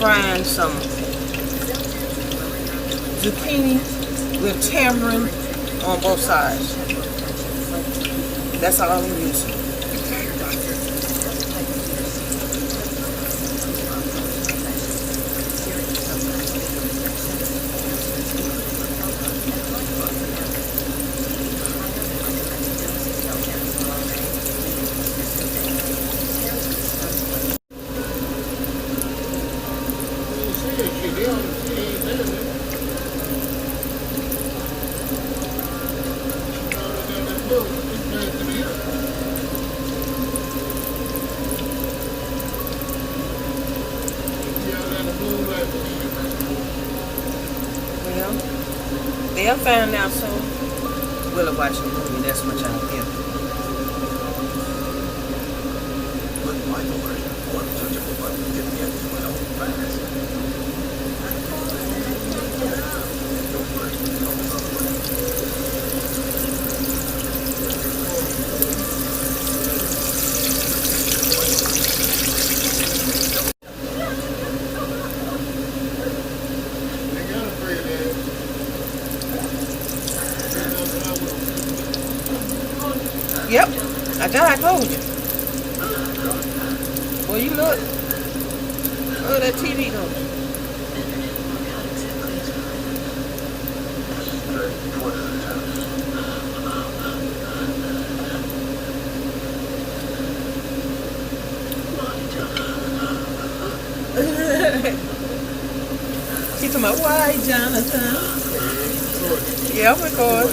frying some zucchini with tamarind on both sides. That's all I'm using. Well, they'll find out soon. We'll watch a movie, that's much I'll give. Yep, I told you. Well, you look. Look at that TV though. He talking about why, Jonathan? Yeah, I'm recording.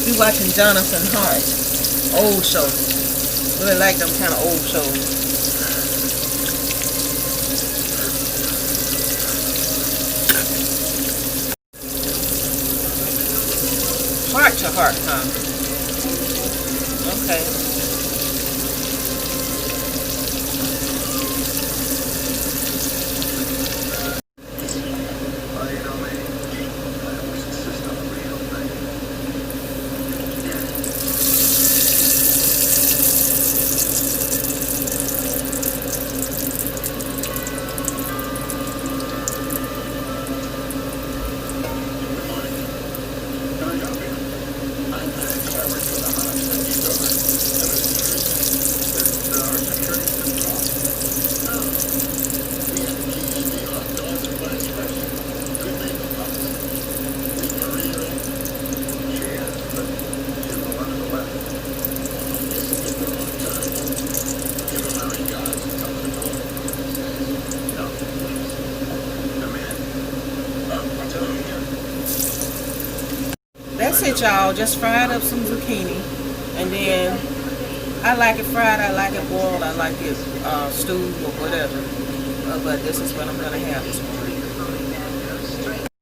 We watching Jonathan Hart, old show. Really like them kind of old shows. Heart to heart, huh? Okay. That's it, y'all. Just fried up some zucchini, and then I like it fried, I like it boiled, I like it stewed or whatever. But this is what I'm gonna have this morning.